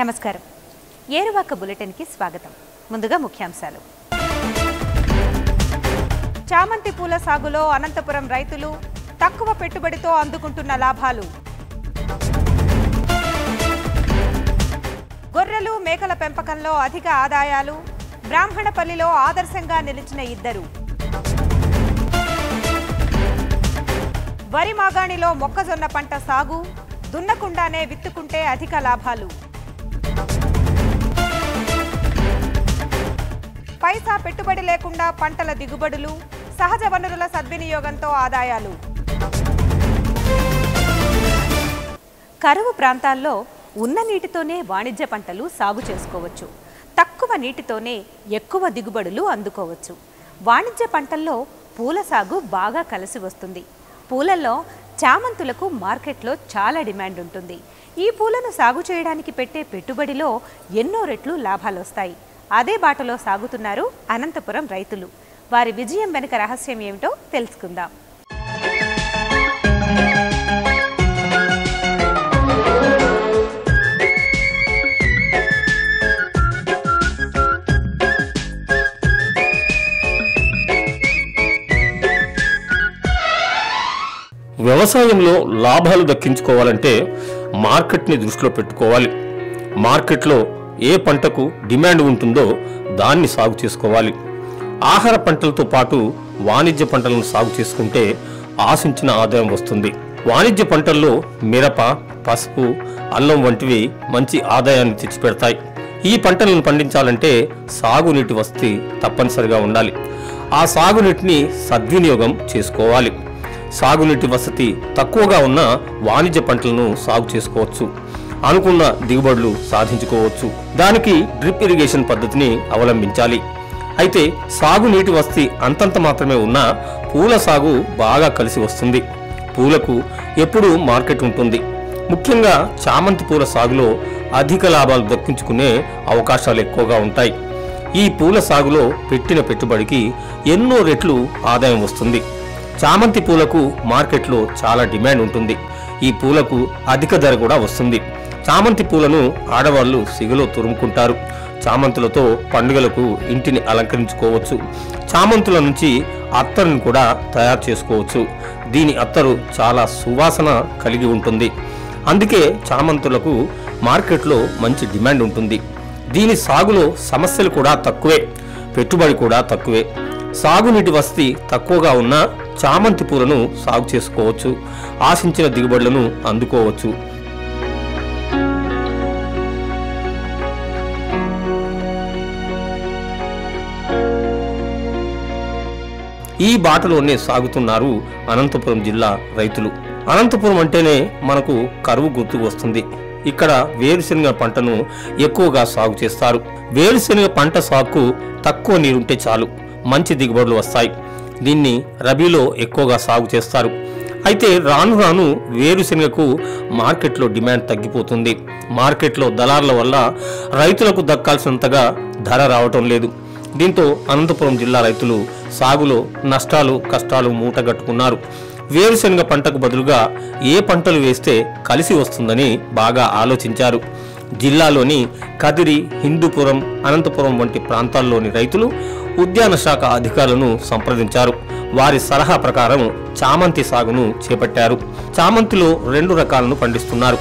నమస్కారం. ఏరువాక బులెటిన్ కి స్వాగతం. ముందుగా ముఖ్యాంశాలు. చామంతి పూల సాగులో అనంతపురం రైతులు తక్కువ పెట్టుబడితో అందుకుంటున్న లాభాలు. గొర్రెలు మేకల పెంపకంలో అధిక ఆదాయాలు. బ్రాహ్మణపల్లిలో ఆదర్శంగా నిలిచిన ఇద్దరు. వరి మాగాణిలో మొక్కజొన్న పంట సాగు. దున్నకుండానే విత్తుకుంటే అధిక లాభాలు. పైసా పెట్టుబడి లేకుండా పంటల దిగుబడులు. సహజ వనరుల సద్వినియోగంతో ఆదాయాలు. కరువు ప్రాంతాల్లో ఉన్న నీటితోనే వాణిజ్య పంటలు సాగు చేసుకోవచ్చు. తక్కువ నీటితోనే ఎక్కువ దిగుబడులు అందుకోవచ్చు. వాణిజ్య పంటల్లో పూల సాగు బాగా కలిసి వస్తుంది. పూలల్లో చామంతులకు మార్కెట్లో చాలా డిమాండ్ ఉంటుంది. ఈ పూలను సాగు చేయడానికి పెట్టే పెట్టుబడిలో ఎన్నో రెట్లు లాభాలు వస్తాయి. అదే బాటలో సాగుతున్నారు అనంతపురం రైతులు. వారి విజయం వెనుక రహస్యం ఏమిటో తెలుసుకుందాం. వ్యవసాయంలో లాభాలు దక్కించుకోవాలంటే మార్కెట్ని దృష్టిలో పెట్టుకోవాలి. మార్కెట్లో ఏ పంటకు డిమాండ్ ఉంటుందో దాన్ని సాగు చేసుకోవాలి. ఆహార పంటలతో పాటు వాణిజ్య పంటలను సాగు చేసుకుంటే ఆశించిన ఆదాయం వస్తుంది. వాణిజ్య పంటల్లో మిరప, పసుపు, అల్లం వంటివి మంచి ఆదాయాన్ని తెచ్చిపెడతాయి. ఈ పంటలను పండించాలంటే సాగునీటి వసతి తప్పనిసరిగా ఉండాలి. ఆ సాగునీటిని సద్వినియోగం చేసుకోవాలి. సాగునీటి వసతి తక్కువగా ఉన్న వాణిజ్య పంటలను సాగు చేసుకోవచ్చు. అనుకున్న దిగుబడులు సాధించుకోవచ్చు. దానికి డ్రిప్ ఇరిగేషన్ పద్ధతిని అవలంబించాలి. అయితే సాగునీటి వసతి అంతంత మాత్రమే ఉన్నా పూల సాగు బాగా కలిసి వస్తుంది. పూలకు ఎప్పుడూ మార్కెట్ ఉంటుంది. ముఖ్యంగా చామంతి పూల సాగులో అధిక లాభాలు దక్కించుకునే అవకాశాలు ఎక్కువగా ఉంటాయి. ఈ పూల సాగులో పెట్టిన పెట్టుబడికి ఎన్నో రెట్లు ఆదాయం వస్తుంది. చామంతి పూలకు మార్కెట్లో చాలా డిమాండ్ ఉంటుంది. ఈ పూలకు అధిక ధర కూడా వస్తుంది. చామంతి పూలను ఆడవాళ్లు సిగలో తురుముకుంటారు. చామంతులతో పండుగలకు ఇంటిని అలంకరించుకోవచ్చు. చామంతుల నుంచి అత్తరును కూడా తయారు చేసుకోవచ్చు. దీని అత్తరు చాలా సువాసన కలిగి ఉంటుంది. అందుకే చామంతులకు మార్కెట్లో మంచి డిమాండ్ ఉంటుంది. దీని సాగులో సమస్యలు కూడా తక్కువే, పెట్టుబడి కూడా తక్కువే. సాగునీటి వసతి తక్కువగా ఉన్న చామంతి పూలను సాగు చేసుకోవచ్చు. ఆశించిన దిగుబడులను అందుకోవచ్చు. ఈ బాటలోనే సాగుతున్నారు అనంతపురం జిల్లా రైతులు. అనంతపురం అంటేనే మనకు కరువు గుర్తుకు వస్తుంది. ఇక్కడ వేరుశెనగ పంటను ఎక్కువగా సాగు చేస్తారు. వేరుశెనగ పంట సాగుకు తక్కువ నీరుంటే చాలు, మంచి దిగుబడులు వస్తాయి. దీన్ని రబీలో ఎక్కువగా సాగు చేస్తారు. అయితే రాను రాను వేరుశెనగకు మార్కెట్లో డిమాండ్ తగ్గిపోతుంది. మార్కెట్లో దళార్ల వల్ల రైతులకు దక్కాల్సినంతగా ధర రావటం లేదు. దీంతో అనంతపురం జిల్లా రైతులు సాగులో నష్టాలు, కష్టాలు మూటగట్టుకున్నారు. వేరుశెనగ పంటకు బదులుగా ఏ పంటలు వేస్తే కలిసి వస్తుందని బాగా ఆలోచించారు. జిల్లాలోని కదిరి, హిందూపురం, అనంతపురం వంటి ప్రాంతాల్లోని రైతులు ఉద్యాన శాఖ అధికారులను సంప్రదించారు. వారి సలహా ప్రకారం చామంతి సాగును చేపట్టారు. చామంతిలో 2 రకాలను పండిస్తున్నారు.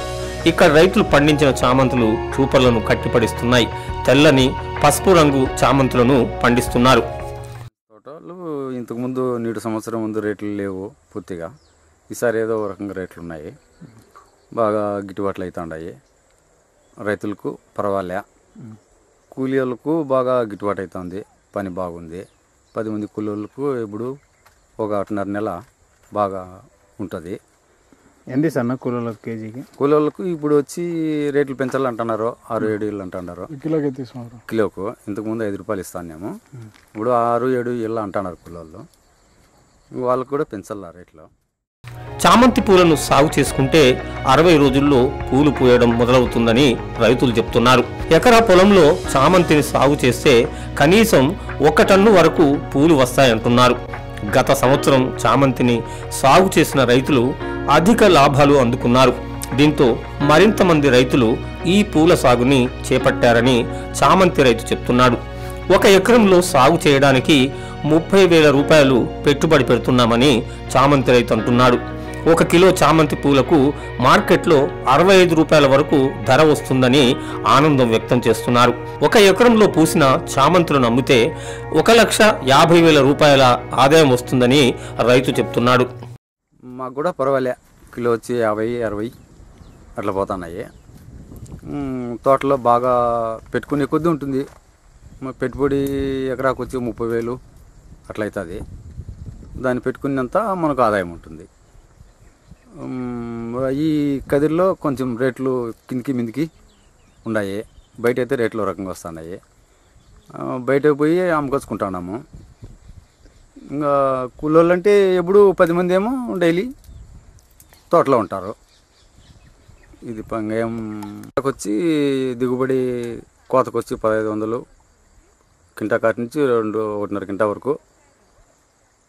ఇక్కడ రైతులు పండించిన చామంతులు చూపర్లను కట్టిపడిస్తున్నాయి. తెల్లని, పసుపు రంగు చామంతులను పండిస్తున్నారు. తోటలు ఇంతకుముందు నీటి సంవత్సరం ముందు రేట్లు లేవు పూర్తిగా. ఈసారి ఏదో రకంగా రేట్లు ఉన్నాయి. బాగా గిట్టుబాట్లు అవుతున్నాయి. రైతులకు పర్వాలే. కూలీ వాళ్ళకు బాగా గిట్టుబాటు అవుతుంది. పని బాగుంది. 10 మంది కూలీలకు ఇప్పుడు ఒక 1.5 నెల బాగా ఉంటుంది. ఎంత సన్న కూలీలకు కేజీకి? కూలీలకు ఇప్పుడు వచ్చి రేట్లు పెంచాలంటున్నారు. 6-7 అంటున్నారు కిలోకి తీసుకున్నారు. కిలోకు ఇంతకుముందు 5 రూపాయలు ఇస్తానేమో, ఇప్పుడు 6-7 ఇళ్ళ అంటున్నారు కూలీళ్ళు. వాళ్ళకు కూడా పెంచాల రేట్లు. చామంతి పూలను సాగు చేసుకుంటే 60 రోజుల్లో పూలు పూయడం మొదలవుతుందని రైతులు చెప్తున్నారు. ఎకరా పొలంలో చామంతిని సాగు చేస్తే కనీసం 1 టన్ను వరకు పూలు వస్తాయంటున్నారు. గత సంవత్సరం చామంతిని సాగు చేసిన రైతులు అధిక లాభాలు అందుకున్నారు. దీంతో మరింత మంది రైతులు ఈ పూల సాగుని చేపట్టారని చామంతి రైతు చెప్తున్నాడు. 1 ఎకరంలో సాగు చేయడానికి 30,000 రూపాయలు పెట్టుబడి పెడుతున్నామని చామంతి రైతు అంటున్నాడు. 1 కిలో చామంతి పూలకు మార్కెట్లో 65 రూపాయల వరకు ధర వస్తుందని ఆనందం వ్యక్తం చేస్తున్నారు. 1 ఎకరంలో పూసిన చామంతులను అమ్మితే 1,50,000 రూపాయల ఆదాయం వస్తుందని రైతు చెప్తున్నాడు. మాకు కూడా పర్వాలే, కిలో వచ్చి 50-60 అట్లా పోతున్నాయి. తోటలో బాగా పెట్టుకునే కొద్దీ ఉంటుంది. పెట్టుబడి ఎకరాకు వచ్చి 30,000 అట్లా అవుతుంది. దాన్ని పెట్టుకున్నంత మనకు ఆదాయం ఉంటుంది. ఈ కదిరిలో కొంచెం రేట్లు కిందికి మిందికి ఉన్నాయి. బయట అయితే రేట్లు రకంగా వస్తున్నాయి. బయటకు పోయి అమ్ముకొచ్చుకుంటున్నాము. ఇంకా కూలోళ్ళు అంటే ఎప్పుడు 10 మంది ఏమో డైలీ తోటలో ఉంటారు. ఇది పంగయం వచ్చి దిగుబడి కోతకొచ్చి 1,500 కింటా కాటి నుంచి 1.5 కింటా వరకు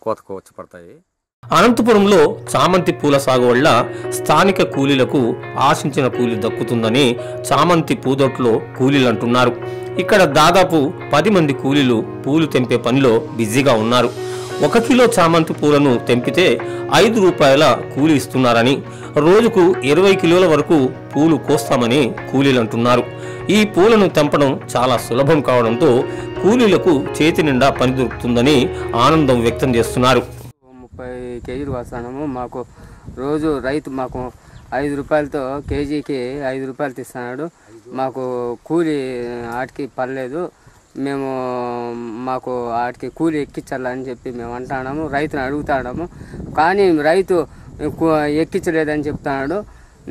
కోతకు వచ్చి పడతాయి. అనంతపురంలో చామంతి పూల సాగు వల్ల స్థానిక కూలీలకు ఆశించిన కూలీ దక్కుతుందని చామంతి పూదొట్లో కూలీలు అంటున్నారు. ఇక్కడ దాదాపు 10 మంది కూలీలు పూలు తెంపే పనిలో బిజీగా ఉన్నారు. 1 కిలో చామంతి పూలను తెంపితే 5 రూపాయల కూలీ ఇస్తున్నారని, రోజుకు 20 కిలోల వరకు పూలు కోస్తామని కూలీలు అంటున్నారు. ఈ పూలను తెంపడం చాలా సులభం కావడంతో కూలీలకు చేతి నిండా పని దొరుకుతుందని ఆనందం వ్యక్తం చేస్తున్నారు. 30 కేజీలు వస్తాము. మాకు రోజు రైతు మాకు 5 రూపాయలతో కేజీకి 5 రూపాయలు తీస్తున్నాడు. మాకు కూలీ ఆటికి పర్లేదు. మాకు ఆటికి కూలీ ఎక్కించాలని చెప్పి మేము అంటున్నాము. రైతుని అడుగుతాము, కానీ రైతు ఎక్కించలేదని చెప్తున్నాడు.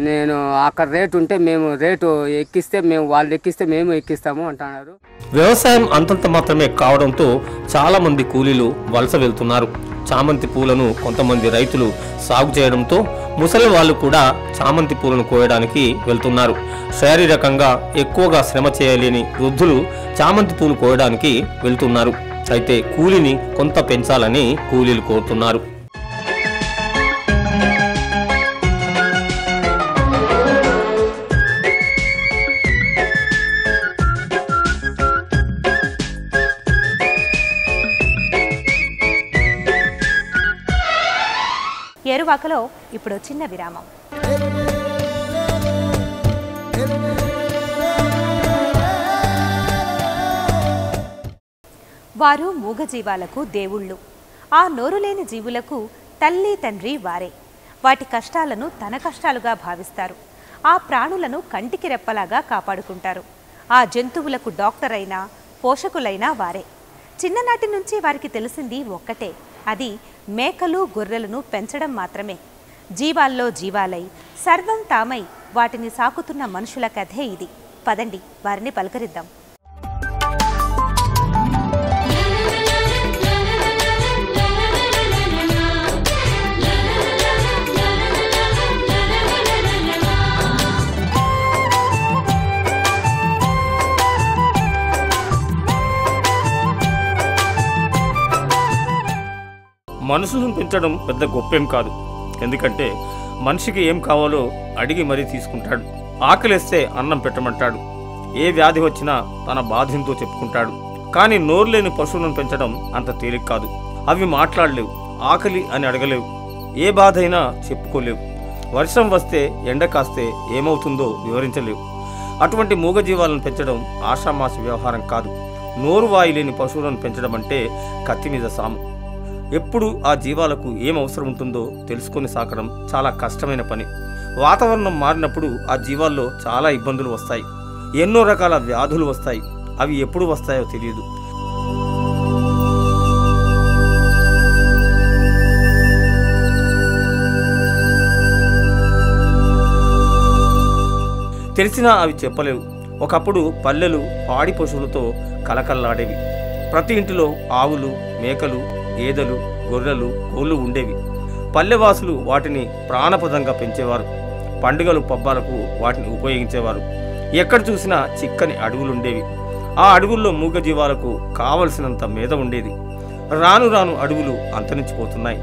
నేను అక్కడ రేటు ఉంటే మేము రేటు ఎక్కిస్తే వాళ్ళు ఎక్కిస్తే మేము ఎక్కిస్తాము అంటున్నారు. వ్యవసాయం అంతంత మాత్రమే కావడంతో చాలా మంది కూలీలు వలస వెళ్తున్నారు. చామంతి పూలను కొంతమంది రైతులు సాగు చేయడంతో ముసలి వాళ్ళు కూడా చామంతి పూలను కోయడానికి వెళ్తున్నారు. శారీరకంగా ఎక్కువగా శ్రమ చేయలేని వృద్ధులు చామంతి పూలు కోయడానికి వెళ్తున్నారు. అయితే కూలీని కొంత పెంచాలని కూలీలు కోరుతున్నారు. ఏరువాకలో ఇప్పుడు చిన్న విరామం. వారు మూగజీవాలకు దేవుళ్ళు. ఆ నోరులేని జీవులకు తల్లి తండ్రి వారే. వాటి కష్టాలను తన కష్టాలుగా భావిస్తారు. ఆ ప్రాణులను కంటికి రెప్పలాగా కాపాడుకుంటారు. ఆ జంతువులకు డాక్టర్ అయినా పోషకులైనా వారే. చిన్ననాటి నుంచి వారికి తెలిసింది ఒక్కటే, అది మేకలు గొర్రెలను పెంచడం మాత్రమే. జీవాల్లో జీవాలై సర్వం తామై వాటిని సాకుతున్న మనుషుల కథే ఇది. పదండి వారిని పలకరిద్దాం. మనుషులను పెంచడం పెద్ద గొప్పేం కాదు. ఎందుకంటే మనిషికి ఏం కావాలో అడిగి మరీ తీసుకుంటాడు. ఆకలేస్తే అన్నం పెట్టమంటాడు. ఏ వ్యాధి వచ్చినా తన బాధ్యంతో చెప్పుకుంటాడు. కానీ నోరు లేని పశువులను పెంచడం అంత తేలిక కాదు. అవి మాట్లాడలేవు, ఆకలి అని అడగలేవు, ఏ బాధ అయినా చెప్పుకోలేవు. వర్షం వస్తే ఎండ కాస్తే ఏమవుతుందో వివరించలేవు. అటువంటి మూగజీవాలను పెంచడం ఆషామాషి వ్యవహారం కాదు. నోరు వాయి లేని పశువులను పెంచడం అంటే కత్తి మీద సాము. ఎప్పుడు ఆ జీవాలకు ఏం అవసరం ఉంటుందో తెలుసుకొని సాకడం చాలా కష్టమైన పని. వాతావరణం మారినప్పుడు ఆ జీవాల్లో చాలా ఇబ్బందులు వస్తాయి. ఎన్నో రకాల వ్యాధులు వస్తాయి. అవి ఎప్పుడు వస్తాయో తెలియదు. తెలిసినా అవి చెప్పలేవు. ఒకప్పుడు పల్లెలు పాడి పశువులతో కలకల్లాడేవి. ప్రతి ఇంటిలో ఆవులు, మేకలు, గేదెలు, గొర్రెలు, కోళ్ళు ఉండేవి. పల్లెవాసులు వాటిని ప్రాణపదంగా పెంచేవారు. పండుగలు పబ్బాలకు వాటిని ఉపయోగించేవారు. ఎక్కడ చూసినా చిక్కని అడవులుండేవి. ఆ అడవుల్లో మూగజీవాలకు కావలసినంత మేత ఉండేది. రాను రాను అడవులు అంతరించిపోతున్నాయి.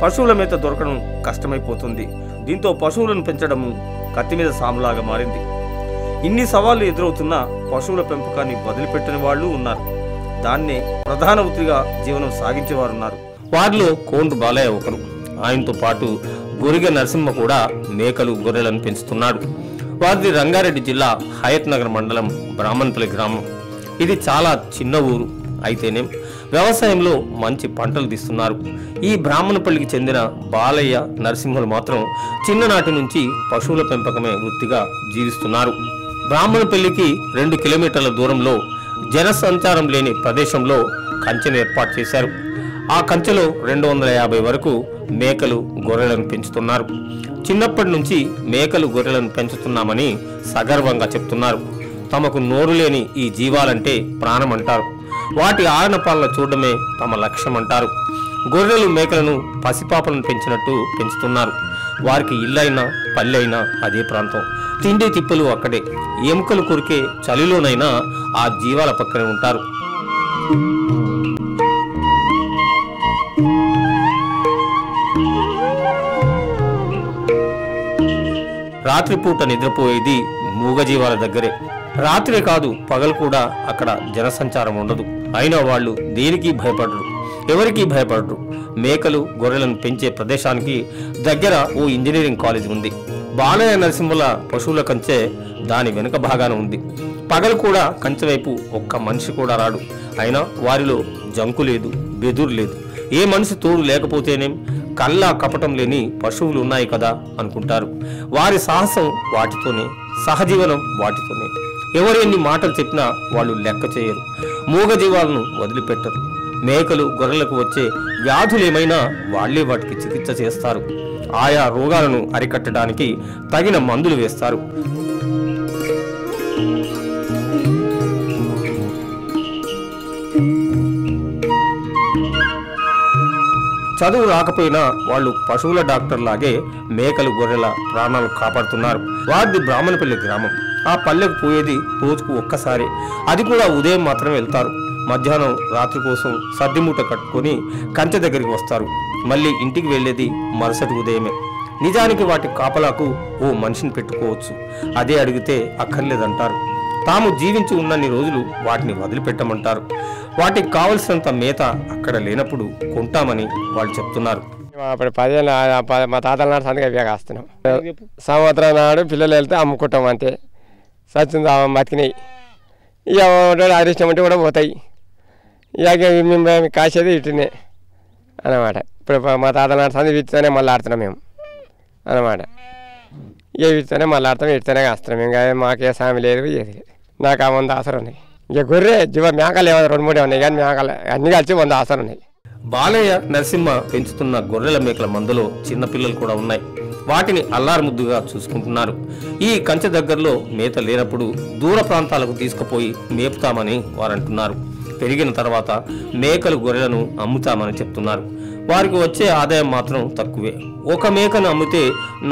పశువుల మేత దొరకడం కష్టమైపోతుంది. దీంతో పశువులను పెంచడము కత్తి మీద సాములాగా మారింది. ఇన్ని సవాళ్లు ఎదురవుతున్నా పశువుల పెంపకాన్ని వదిలిపెట్టని వాళ్ళు ఉన్నారు. దాన్నే ప్రధాన వృత్తిగా జీవనం సాగించేవారున్నారు. వారిలో కోండు బాలయ్య ఒకరు. ఆయనతో పాటు గొరిగ నరసింహ కూడా మేకలు గొర్రెలను పెంచుతున్నాడు. వారిది రంగారెడ్డి జిల్లా హయత్ నగర్ మండలం బ్రాహ్మణపల్లి గ్రామం. ఇది చాలా చిన్న ఊరు. అయితేనే వ్యవసాయంలో మంచి పంటలు తీస్తున్నారు. ఈ బ్రాహ్మణపల్లికి చెందిన బాలయ్య నరసింహులు మాత్రం చిన్ననాటి నుంచి పశువుల పెంపకమే వృత్తిగా జీవిస్తున్నారు. బ్రాహ్మణపల్లికి 2 కిలోమీటర్ల దూరంలో జనసంచారం లేని ప్రదేశంలో కంచెను ఏర్పాటు చేశారు. ఆ కంచెలో 250 వరకు మేకలు గొర్రెలను పెంచుతున్నారు. చిన్నప్పటి నుంచి మేకలు గొర్రెలను పెంచుతున్నామని సగర్వంగా చెప్తున్నారు. తమకు నోరు లేని ఈ జీవాలంటే ప్రాణమంటారు. వాటి ఆరణ పాలన చూడడమే తమ లక్ష్యం అంటారు. గొర్రెలు మేకలను పసిపాపలను పెంచినట్టు పెంచుతున్నారు. వారికి ఇల్లైనా పల్లెైనా అదే ప్రాంతం. తిండి తిప్పలు అక్కడే. ఎముకలు కొరికే చలిలోనైనా ఆ జీవాల పక్కనే ఉంటారు. రాత్రిపూట నిద్రపోయేది మూగజీవాల దగ్గరే. రాత్రే కాదు పగలు కూడా అక్కడ జనసంచారం ఉండదు. అయినా వాళ్ళు దేనికి భయపడరు, ఎవరికీ భయపడరు. మేకలు గొర్రెలను పెంచే ప్రదేశానికి దగ్గర ఓ ఇంజనీరింగ్ కాలేజ్ ఉంది. బాలయ్య నరసింహుల పశువుల కంచె దాని వెనుక భాగాన ఉంది. పగలు కూడా కంచె వైపు ఒక్క మనిషి కూడా రాడు. అయినా వారిలో జంకు లేదు, బెదురు లేదు. ఏ మనిషి తోడు లేకపోతేనేం, కళ్ళ కపటం లేని పశువులు ఉన్నాయి కదా అనుకుంటారు. వారి సాహసం వాటితోనే, సహజీవనం వాటితోనే. ఎవరు ఎన్ని మాటలు చెప్పినా వాళ్ళు లెక్క చేయరు. మూగజీవాలను వదిలిపెట్టరు. మేకలు గొర్రెలకు వచ్చే వ్యాధులేమైనా వాళ్లే వాటికి చికిత్స చేస్తారు. ఆయా రోగాలను అరికట్టడానికి తగిన మందులు వేస్తారు. చదువు రాకపోయినా వాళ్ళు పశువుల డాక్టర్ లాగే మేకలు గొర్రెల ప్రాణాలు కాపాడుతున్నారు. వారిది బ్రాహ్మణపల్లి గ్రామం. ఆ పల్లెకు పోయేది రోజుకు ఒక్కసారి. అది కూడా ఉదయం మాత్రమే వెళ్తారు. మధ్యాహ్నం రాత్రి కోసం సర్దిమూట కట్టుకొని కంచె దగ్గరికి వస్తారు. మళ్ళీ ఇంటికి వెళ్లేది మరుసటి ఉదయమే. నిజానికి వాటి కాపలాకు ఓ మనిషిని పెట్టుకోవచ్చు. అదే అడిగితే అక్కర్లేదంటారు. తాము జీవించి ఉన్నన్ని రోజులు వాటిని వదిలిపెట్టమంటారు. వాటికి కావలసినంత మేత అక్కడ లేనప్పుడు కొంటామని వాళ్ళు చెప్తున్నారు. అప్పుడు 10 ఏళ్ళ మా తాతల నాడు సంతగా వేగాస్తున్నాం. సంవత్సరం నాడు పిల్లలు వెళ్తే అమ్ముకుంటాం అంతే. సచ్చింది బతికినాయి. ఇక అరిష్టం అంటే కూడా పోతాయి. ఇక మేము కాసేది ఇటునే అన్నమాట. ఇప్పుడు మా తాతల నాడు సంది వీటితోనే మళ్ళీ ఆడుతున్నాం మేము అన్నమాట. ఇక వీటితోనే మళ్ళీ ఆడతాం, వీటితోనే కాస్తున్నాం. ఇంకా మాకే సామి లేదు, ఏది లేదు. నాకు ఆ 100 ఆసరు ఉన్నాయి. ఇక గొర్రె మేకలు ఏమో 2-3 ఉన్నాయి, కానీ మేకలు అన్ని కలిసి 100 ఆసరు ఉన్నాయి. బాలయ్య నరసింహ పెంచుతున్న గొర్రెల మేకల మందులో చిన్నపిల్లలు కూడా ఉన్నాయి. వాటిని అల్లారు ముద్దుగా చూసుకుంటున్నారు. ఈ కంచె దగ్గరలో మేత లేనప్పుడు దూర ప్రాంతాలకు తీసుకుపోయి మేపుతామని వారంటున్నారు. పెరిగిన తర్వాత మేకలు గొర్రెలను అమ్ముతామని చెప్తున్నారు. వారికి వచ్చే ఆదాయం మాత్రం తక్కువే. ఒక మేకను అమ్మితే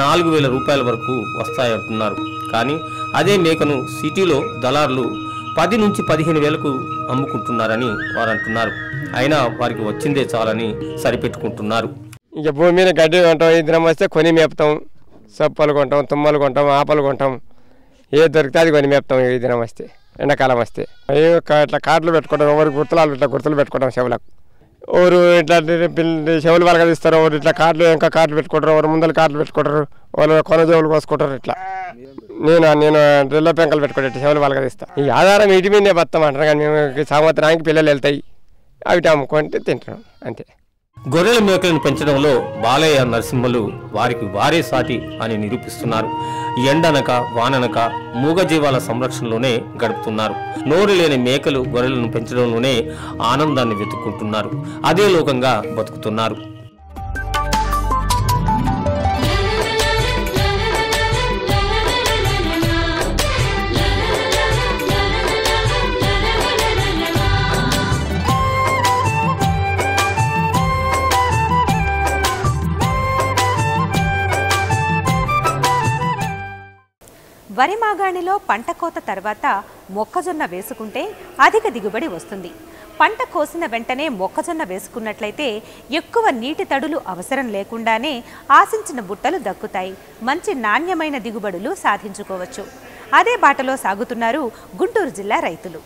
4,000 రూపాయల వరకు వస్తాయంటున్నారు. కానీ అదే మేకను సిటీలో దళారులు 10 నుంచి 15,000కు అమ్ముకుంటున్నారని వారు అంటున్నారు. అయినా వారికి వచ్చిందే చాలని సరిపెట్టుకుంటున్నారు. ఇక భూమి మీద గడ్డి కొంటాం, ఈ దినం వస్తే కొని మేపుతాం. సప్పలు కొంటాం, తుమ్మలు కొంటాం, ఆపలు కొంటాం. ఏది దొరికితే అది కొని మేపుతాం. ఈ దినం వస్తే, ఎండాకాలం వస్తే ఇట్లా కార్డులు పెట్టుకుంటాం. ఎవరు గుర్తులు ఇట్లా గుర్తులు పెట్టుకుంటాం చెవులకు. ఎవరు ఇట్లా చెవులు వలగదిస్తారు, ఎవరు ఇట్లా కార్డులు ఇంకా కార్డులు పెట్టుకుంటారు, ఎవరు ముందర కార్డులు పెట్టుకుంటారు, వాళ్ళు కొన చెవులు కోసుకుంటారు. ఇట్లా నేను రెల్ల పెంకలు పెట్టుకుంటే చెవులు వలగదిస్తా. ఈ ఆధారం ఇటు మీదే బతాం అంటారు. కానీ మేము సంవత్సరానికి పిల్లలు వెళ్తాయి, అవి అమ్ముకుంటే తింటున్నాం అంతే. గొర్రెల మేకలను పెంచడంలో బాలయ్య నరసింహులు వారికి వారే సాటి అని నిరూపిస్తున్నారు. ఎండనక వాననక మూగజీవాల సంరక్షణలోనే గడుపుతున్నారు. నోరు లేని మేకలు గొర్రెలను పెంచడంలోనే ఆనందాన్ని వెతుక్కుంటున్నారు. అదే లోకంగా బతుకుతున్నారు. వరి మాగాణిలో పంట కోత తర్వాత మొక్కజొన్న వేసుకుంటే అధిక దిగుబడి వస్తుంది. పంట కోసిన వెంటనే మొక్కజొన్న వేసుకున్నట్లయితే ఎక్కువ నీటి తడులు అవసరం లేకుండానే ఆశించిన బుట్టలు దక్కుతాయి. మంచి నాణ్యమైన దిగుబడులు సాధించుకోవచ్చు. అదే బాటలో సాగుతున్నారు గుంటూరు జిల్లా రైతులు.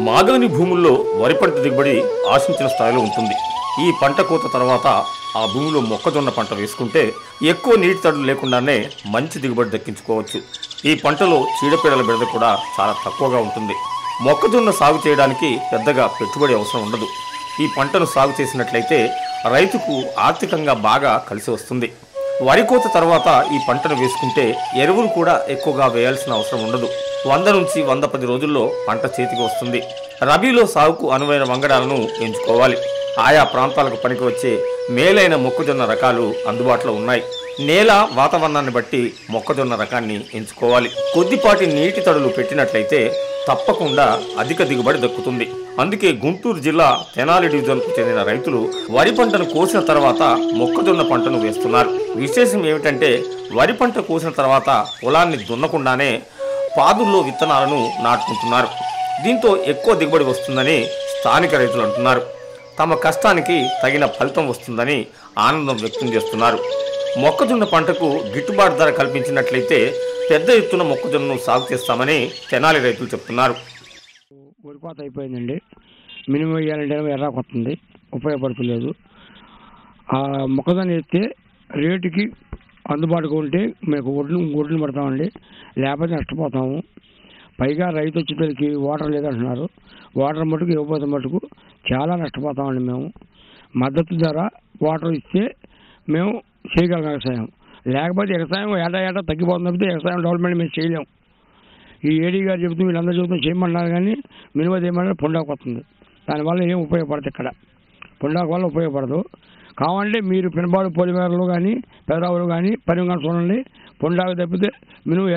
మాగాణి భూముల్లో వరి పంట దిగుబడి ఆశించిన స్థాయిలో ఉంటుంది. ఈ పంట కోత తర్వాత ఆ భూమిలో మొక్కజొన్న పంట వేసుకుంటే ఎక్కువ నీటి తడులు లేకుండానే మంచి దిగుబడి దక్కించుకోవచ్చు. ఈ పంటలో చీడపీడల బెడద కూడా చాలా తక్కువగా ఉంటుంది. మొక్కజొన్న సాగు చేయడానికి పెద్దగా పెట్టుబడి అవసరం ఉండదు. ఈ పంటను సాగు చేసినట్లయితే రైతుకు ఆర్థికంగా బాగా కలిసి వస్తుంది. వరి కోత తర్వాత ఈ పంటను వేసుకుంటే ఎరువులు కూడా ఎక్కువగా వేయాల్సిన అవసరం ఉండదు. 100 నుంచి 110 రోజుల్లో పంట చేతికి వస్తుంది. రబీలో సాగుకు అనువైన వంగడాలను ఎంచుకోవాలి. ఆయా ప్రాంతాలకు పనికి వచ్చే మేలైన మొక్కజొన్న రకాలు అందుబాటులో ఉన్నాయి. నేల వాతావరణాన్ని బట్టి మొక్కజొన్న రకాన్ని ఎంచుకోవాలి. కొద్దిపాటి నీటి తడులు పెట్టినట్లయితే తప్పకుండా అధిక దిగుబడి దక్కుతుంది. అందుకే గుంటూరు జిల్లా తెనాలి డివిజన్కు చెందిన రైతులు వరి పంటను కోసిన తర్వాత మొక్కజొన్న పంటను వేస్తున్నారు. విశేషం ఏమిటంటే వరి పంట కోసిన తర్వాత పొలాన్ని దున్నకుండానే పాదుల్లో విత్తనాలను నాటుకుంటున్నారు. దీంతో ఎక్కువ దిగుబడి వస్తుందని స్థానిక రైతులు అంటున్నారు. తమ కష్టానికి తగిన ఫలితం వస్తుందని ఆనందం వ్యక్తం చేస్తున్నారు. మొక్కజొన్న పంటకు గిట్టుబాటు ధర కల్పించినట్లయితే పెద్ద ఎత్తున మొక్కజొన్నను సాగు చేస్తామని తెనాలి రైతులు చెప్తున్నారు. వరిపాత అయిపోయిందండి. మినిమం వేయాలంటే ఎర్రాకు వస్తుంది, ఉపయోగపడుతులేదు. ఆ మొక్కజొన్న వేస్తే రేటుకి అందుబాటుగా ఉంటే మీకు ఒడ్లు పడతామండి, లేకపోతే నష్టపోతాము. పైగా రైతు వచ్చేసరికి వాటర్ లేదంటున్నారు. వాటర్ మటుకు ఇవ్వకపోతే మటుకు చాలా నష్టపోతామండి. మేము మద్దతు ధర వాటర్ ఇస్తే మేము చేయగలం వ్యవసాయం. లేకపోతే వ్యవసాయం ఏటా తగ్గిపోతుంది తప్పితే వ్యవసాయం డెవలప్మెంట్ మేము చేయలేము. ఈ ఏడీ గారు చెబుతూ వీళ్ళందరూ చెబుతూ చేయమన్నారు కానీ మినిమం ఏమన్నా పొండాకు వస్తుంది. దానివల్ల ఏం ఉపయోగపడదు. ఇక్కడ పొండాకు వల్ల ఉపయోగపడదు. కావాలంటే మీరు పినబాడు పొలిమేరలు కానీ పెదరావులు కానీ పరిమాణం చూడండి. పొండాకు తప్పితే మినుము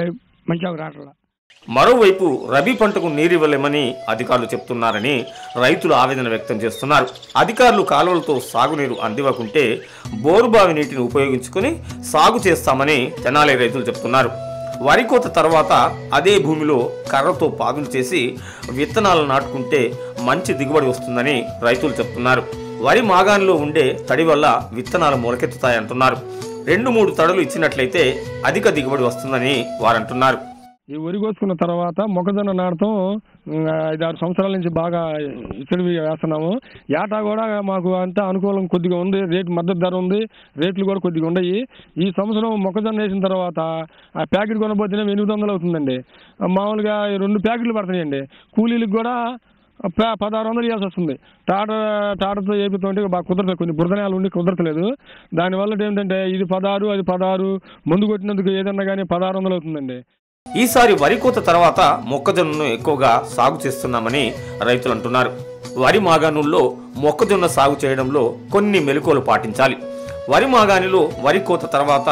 మంచిగా రావట్లా. మరోవైపు రబీ పంటకు నీరివ్వలేమని అధికారులు చెప్తున్నారని రైతులు ఆవేదన వ్యక్తం చేస్తున్నారు. అధికారులు కాలువలతో సాగునీరు అందివ్వకుంటే బోరుబావి నీటిని ఉపయోగించుకుని సాగు చేస్తామని తెనాలి రైతులు చెప్తున్నారు. వరి కోత తర్వాత అదే భూమిలో కర్రతో పాదులు చేసి విత్తనాలు నాటుకుంటే మంచి దిగుబడి వస్తుందని రైతులు చెప్తున్నారు. వరి మాగాణిలో ఉండే తడి వల్ల విత్తనాలు మొలకెత్తుతాయంటున్నారు. 2-3 తడులు ఇచ్చినట్లయితే అధిక దిగుబడి వస్తుందని వారంటున్నారు. ఈ వరి కోసుకున్న తర్వాత మొక్కజొన్న నాటడం 5-6 సంవత్సరాల నుంచి బాగా ఇచ్చడిగా వేస్తున్నాము. ఏటా కూడా మాకు అంతా అనుకూలం కొద్దిగా ఉంది. రేటు మద్దతు ధర ఉంది, రేట్లు కూడా కొద్దిగా ఉన్నాయి. ఈ సంవత్సరం మొక్కజొన్న వేసిన తర్వాత ఆ ప్యాకెట్ కొనబోతేనే 800 అవుతుందండి. మామూలుగా 2 ప్యాకెట్లు పడుతున్నాయండి. కూలీలకు కూడా 1600 ఇవ్వాల్సి వస్తుంది. టాటర్తో వేపుతుంటే బాగా కుదరలేదు, కొన్ని బురదనాలు ఉండి కుదరట్లేదు. దానివల్ల ఏంటంటే ఇది 16 అది 16 ముందు కొట్టినందుకు ఏదన్నా కానీ 1600 అవుతుందండి. ఈసారి వరి కోత తర్వాత మొక్కజొన్నను ఎక్కువగా సాగు చేస్తున్నామని రైతులు అంటున్నారు. వరి మాగాణుల్లో మొక్కజొన్న సాగు చేయడంలో కొన్ని మెలకువలు పాటించాలి. వరి మాగాణిలో వరి కోత తర్వాత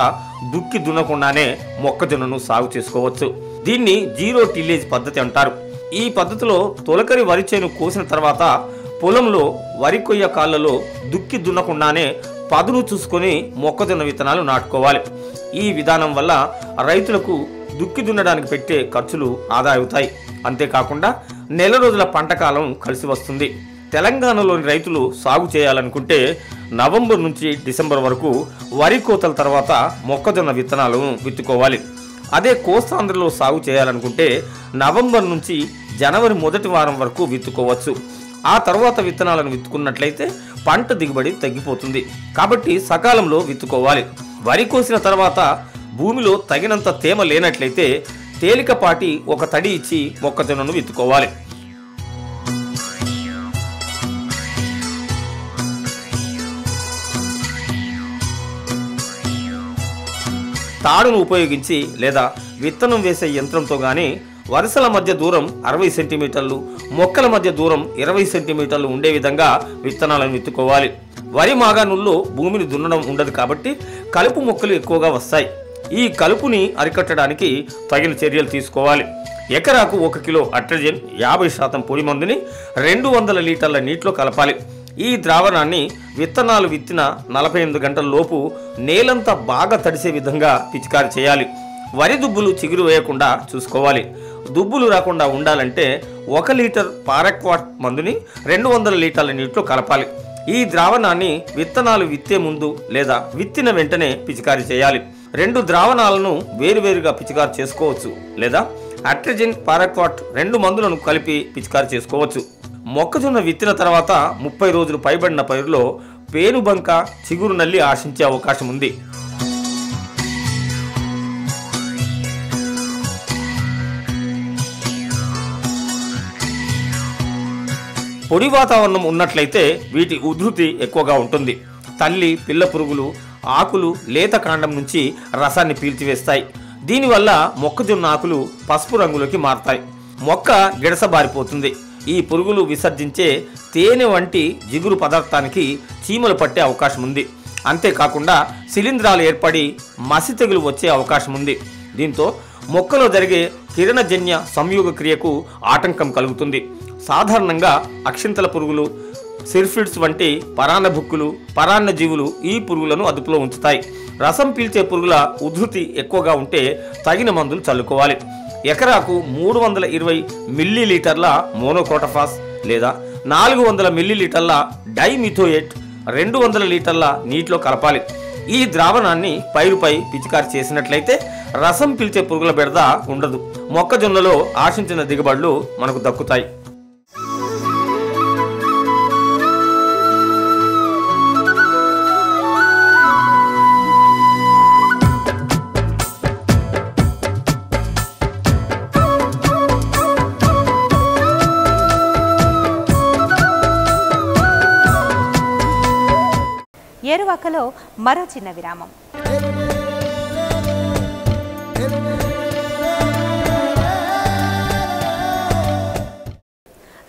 దుక్కి దున్నకుండానే మొక్కజొన్నను సాగు చేసుకోవచ్చు. దీన్ని జీరో టిల్లేజ్ పద్ధతి అంటారు. ఈ పద్ధతిలో తొలకరి వరి చేను కోసిన తర్వాత పొలంలో వరి కొయ్య కాళ్లలో దుక్కి దున్నకుండానే పదును చూసుకొని మొక్కజొన్న విత్తనాలు నాటుకోవాలి. ఈ విధానం వల్ల రైతులకు దుక్కి దున్నడానికి పెట్టే ఖర్చులు ఆదా అవుతాయి. అంతేకాకుండా నెల రోజుల పంట కాలం కలిసి వస్తుంది. తెలంగాణలోని రైతులు సాగు చేయాలనుకుంటే నవంబర్ నుంచి డిసెంబర్ వరకు వరి కోతల తర్వాత మొక్కజొన్న విత్తనాలను విత్తుకోవాలి. అదే కోస్తాంధ్రలో సాగు చేయాలనుకుంటే నవంబర్ నుంచి జనవరి మొదటి వారం వరకు విత్తుకోవచ్చు. ఆ తర్వాత విత్తనాలను విత్తుకున్నట్లయితే పంట దిగుబడి తగ్గిపోతుంది. కాబట్టి సకాలంలో విత్తుకోవాలి. వరి కోసిన తర్వాత భూమిలో తగినంత తేమ లేనట్లయితే తేలికపాటి ఒక తడి ఇచ్చి మొక్కజొన్నను విత్తుకోవాలి. తాడును ఉపయోగించి లేదా విత్తనం వేసే యంత్రంతో గాని వరుసల మధ్య దూరం 60 సెంటీమీటర్లు, మొక్కల మధ్య దూరం 20 సెంటీమీటర్లు ఉండే విధంగా విత్తనాలను విత్తుకోవాలి. వరి మాగాణుల్లో భూమిని దున్నడం ఉండదు కాబట్టి కలుపు మొక్కలు ఎక్కువగా వస్తాయి. ఈ కలుపుని అరికట్టడానికి తగిన చర్యలు తీసుకోవాలి. ఎకరాకు 1 కిలో అట్రజన్ 50% పొడి మందుని 200 లీటర్ల నీటిలో కలపాలి. ఈ ద్రావణాన్ని విత్తనాలు విత్తిన 48 గంటల లోపు నేలంతా బాగా తడిసే విధంగా పిచికారి చేయాలి. వరి దుబ్బులు చిగురు వేయకుండా చూసుకోవాలి. దుబ్బులు రాకుండా ఉండాలంటే 1 లీటర్ పారాక్వాట్ మందుని 200 లీటర్ల నీటిలో కలపాలి. ఈ ద్రావణాన్ని విత్తనాలు విత్తే ముందు లేదా విత్తిన వెంటనే పిచికారి చేయాలి. 2 ద్రావణాలను వేరువేరుగా పిచికారి చేసుకోవచ్చు లేదా అట్రజన్ పారాక్వాట్ 2 మందులను కలిపి పిచికారి చేసుకోవచ్చు. మొక్కజొన్న విత్తిన తర్వాత 30 రోజులు పైబడిన పైరులో పేనుబంక, చిగురు నల్లి ఆశించే అవకాశం ఉంది. పొడి వాతావరణం ఉన్నట్లయితే వీటి ఉధృతి ఎక్కువగా ఉంటుంది. తల్లి పిల్ల పురుగులు ఆకులు లేత కాండం నుంచి రసాన్ని పీల్చివేస్తాయి. దీనివల్ల మొక్కజొన్న ఆకులు పసుపు రంగులోకి మారతాయి. మొక్క గిడసబారిపోతుంది. ఈ పురుగులు విసర్జించే తేనె వంటి జిగురు పదార్థానికి చీమలు పట్టే అవకాశం ఉంది. అంతేకాకుండా శిలీంధ్రాలు ఏర్పడి మసి తెగులు వచ్చే అవకాశం ఉంది. దీంతో మొక్కలో జరిగే కిరణజన్య సంయోగ క్రియకు ఆటంకం కలుగుతుంది. సాధారణంగా అక్షింతల పురుగులు, సిర్ఫిడ్స్ వంటి పరాన్న బుక్కులు, పరాన్న జీవులు ఈ పురుగులను అదుపులో ఉంచుతాయి. రసం పీల్చే పురుగుల ఉధృతి ఎక్కువగా ఉంటే తగిన మందులు చల్లుకోవాలి. ఎకరాకు 320 మిల్లీలీటర్ల మోనోక్రోటోఫాస్ లేదా 400 మిల్లీలీటర్ల డైమిథోయేట్ 200 లీటర్ల నీటిలో కలపాలి. ఈ ద్రావణాన్ని పైరుపై పిచికారి చేసినట్లయితే రసం పీల్చే పురుగుల బెడద ఉండదు. మొక్కజొన్నలో ఆశించిన దిగుబడులు మనకు దక్కుతాయి. ఏరువాకలో మరో చిన్న విరామం.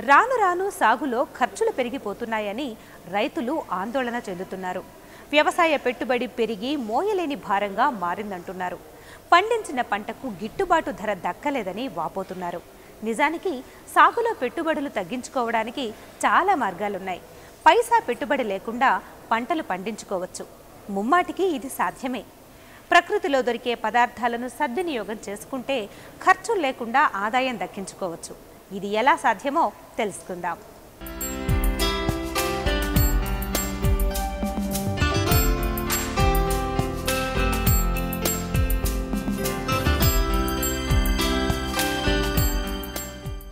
రాను రాను సాగులో ఖర్చులు పెరిగిపోతున్నాయని రైతులు ఆందోళన చెందుతున్నారు. వ్యవసాయ పెట్టుబడి పెరిగి మోయలేని భారంగా మారిందంటున్నారు. పండించిన పంటకు గిట్టుబాటు ధర దక్కలేదని వాపోతున్నారు. నిజానికి సాగులో పెట్టుబడులు తగ్గించుకోవడానికి చాలా మార్గాలున్నాయి. పైసా పెట్టుబడి లేకుండా పంటలు పండించుకోవచ్చు. ముమ్మాటికి ఇది సాధ్యమే. ప్రకృతిలో దొరికే పదార్థాలను సద్వినియోగం చేసుకుంటే ఖర్చులు లేకుండా ఆదాయం దక్కించుకోవచ్చు. ఇది ఎలా సాధ్యమో తెలుసుకుందాం.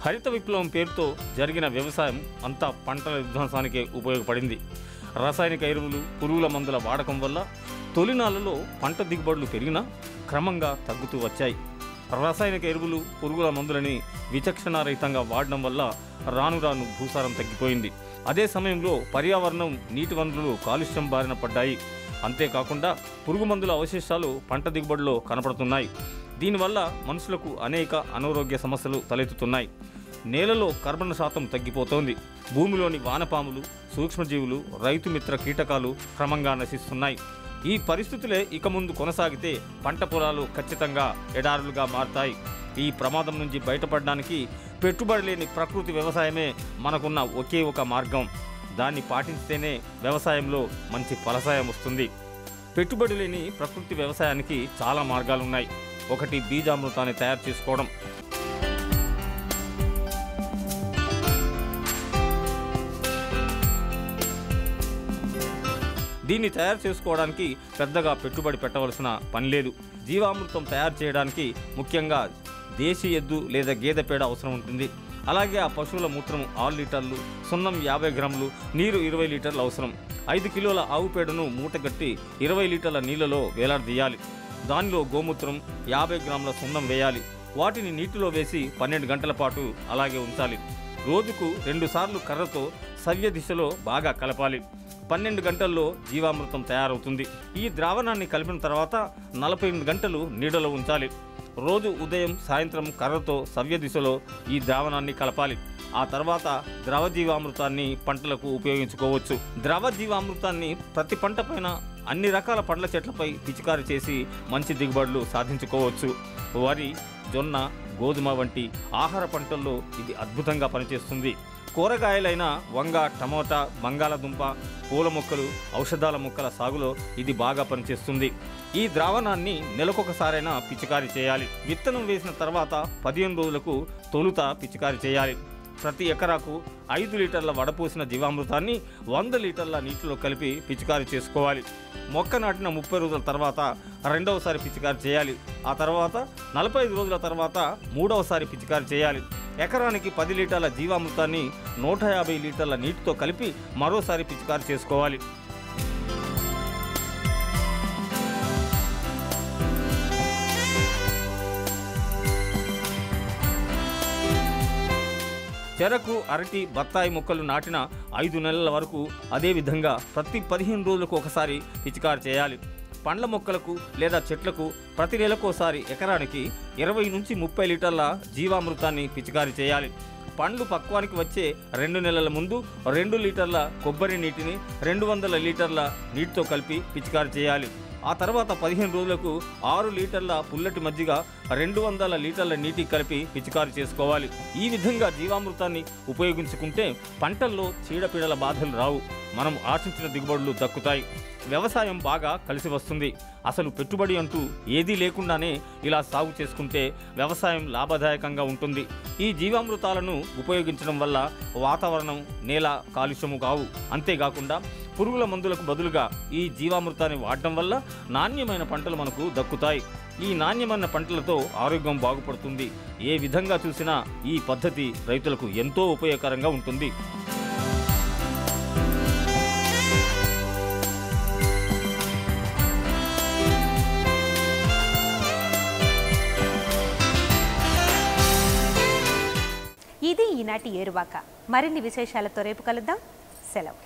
హరిత విప్లవం పేరుతో జరిగిన వ్యవసాయం అంతా పంటల విధ్వంసానికే ఉపయోగపడింది. రసాయనిక ఎరువులు, పురుగుల మందుల వాడకం వల్ల తొలినాళ్లలో పంట దిగుబడులు పెరిగినా క్రమంగా తగ్గుతూ వచ్చాయి. రసాయనిక ఎరువులు, పురుగుల మందులని విచక్షణారహితంగా వాడడం వల్ల రాను రాను భూసారం తగ్గిపోయింది. అదే సమయంలో పర్యావరణం, నీటి వనరులు కాలుష్యం బారిన పడ్డాయి. అంతేకాకుండా పురుగు మందుల అవశేషాలు పంట దిగుబడిలో కనపడుతున్నాయి. దీనివల్ల మనుషులకు అనేక అనారోగ్య సమస్యలు తలెత్తుతున్నాయి. నేలలో కార్బన్ శాతం తగ్గిపోతోంది. భూమిలోని వానపాములు, సూక్ష్మజీవులు, రైతు మిత్ర కీటకాలు క్రమంగా నశిస్తున్నాయి. ఈ పరిస్థితులే ఇక ముందు కొనసాగితే పంట పొలాలు ఖచ్చితంగా ఎడారులుగా మారుతాయి. ఈ ప్రమాదం నుంచి బయటపడడానికి పెట్టుబడి లేని ప్రకృతి వ్యవసాయమే మనకున్న ఒకే ఒక మార్గం. దాన్ని పాటిస్తేనే వ్యవసాయంలో మంచి ఫలసాయం వస్తుంది. పెట్టుబడి లేని ప్రకృతి వ్యవసాయానికి చాలా మార్గాలున్నాయి. ఒకటి, బీజామృతాన్ని తయారు చేసుకోవడం. దీన్ని తయారు చేసుకోవడానికి పెద్దగా పెట్టుబడి పెట్టవలసిన పని లేదు. జీవామృతం తయారు చేయడానికి ముఖ్యంగా దేశీ ఎద్దు లేదా గేదె పేడ అవసరం ఉంటుంది. అలాగే ఆ పశువుల మూత్రం 6 లీటర్లు, సున్నం 50 గ్రాములు, నీరు 20 లీటర్లు అవసరం. 5 కిలోల ఆవు పేడను మూటగట్టి 20 లీటర్ల నీళ్లలో వేలాడదీయాలి. దానిలో గోమూత్రం 50 గ్రాముల సున్నం వేయాలి. వాటిని నీటిలో వేసి 12 గంటల పాటు అలాగే ఉంచాలి. రోజుకు 2 సార్లు కర్రతో సవ్య దిశలో బాగా కలపాలి. 12 గంటల్లో జీవామృతం తయారవుతుంది. ఈ ద్రావణాన్ని కలిపిన తర్వాత 48 గంటలు నీడలో ఉంచాలి. రోజు ఉదయం సాయంత్రం కర్రతో సవ్య దిశలో ఈ ద్రావణాన్ని కలపాలి. ఆ తర్వాత ద్రవ జీవామృతాన్ని పంటలకు ఉపయోగించుకోవచ్చు. ద్రవ జీవామృతాన్ని ప్రతి పంట పైన అన్ని రకాల పండ్ల చెట్లపై పిచికారి చేసి మంచి దిగుబడులు సాధించుకోవచ్చు. వరి, జొన్న, గోధుమ వంటి ఆహార పంటల్లో ఇది అద్భుతంగా పనిచేస్తుంది. కూరగాయలైన వంగ, టమోటా, బంగాళదుంప, పూల మొక్కలు, ఔషధాల మొక్కల సాగులో ఇది బాగా పనిచేస్తుంది. ఈ ద్రావణాన్ని నెలకొకసారైనా పిచికారి చేయాలి. విత్తనం వేసిన తర్వాత 15 రోజులకు తొలుత పిచికారి చేయాలి. ప్రతి ఎకరాకు 5 లీటర్ల వడపోసిన జీవామృతాన్ని 100 లీటర్ల నీటిలో కలిపి పిచికారి చేసుకోవాలి. మొక్క నాటిన 30 రోజుల తర్వాత రెండవసారి పిచికారి చేయాలి. ఆ తర్వాత 45 రోజుల తర్వాత మూడవసారి పిచికారి చేయాలి. ఎకరానికి 10 లీటర్ల జీవామృతాన్ని 150 లీటర్ల నీటితో కలిపి మరోసారి పిచికారి చేసుకోవాలి. చెరకు, అరటి, బత్తాయి మొక్కలు నాటిన 5 నెలల వరకు అదేవిధంగా ప్రతి 15 రోజులకు ఒకసారి పిచికారి చేయాలి. పండ్ల మొక్కలకు లేదా చెట్లకు ప్రతి నెలకోసారి ఎకరానికి 20 నుంచి 30 లీటర్ల జీవామృతాన్ని పిచికారి చేయాలి. పండ్లు పక్వానికి వచ్చే 2 నెలల ముందు 2 లీటర్ల కొబ్బరి నీటిని 200 లీటర్ల నీటితో కలిపి పిచికారి చేయాలి. ఆ తర్వాత 15 రోజులకు 6 లీటర్ల పుల్లటి మజ్జిగ 200 లీటర్ల నీటి కలిపి పిచికారి చేసుకోవాలి. ఈ విధంగా జీవామృతాన్ని ఉపయోగించుకుంటే పంటల్లో చీడపీడల బాధలు రావు. మనం ఆశించిన దిగుబడులు దక్కుతాయి. వ్యవసాయం బాగా కలిసి వస్తుంది. అసలు పెట్టుబడి అంటూ ఏదీ లేకుండానే ఇలా సాగు చేసుకుంటే వ్యవసాయం లాభదాయకంగా ఉంటుంది. ఈ జీవామృతాలను ఉపయోగించడం వల్ల వాతావరణం, నేల కాలుష్యము కావు. అంతేకాకుండా పురుగుల మందులకు బదులుగా ఈ జీవామృతాన్ని వాడటం వల్ల నాణ్యమైన పంటలు మనకు దక్కుతాయి. ఈ నాణ్యమైన పంటలతో ఆరోగ్యం బాగుపడుతుంది. ఏ విధంగా చూసినా ఈ పద్ధతి రైతులకు ఎంతో ఉపయోగకరంగా ఉంటుంది. ఇది ఈనాటి ఏరువాక. మరిన్ని విశేషాలతో రేపు కలుద్దాం. సెలవు.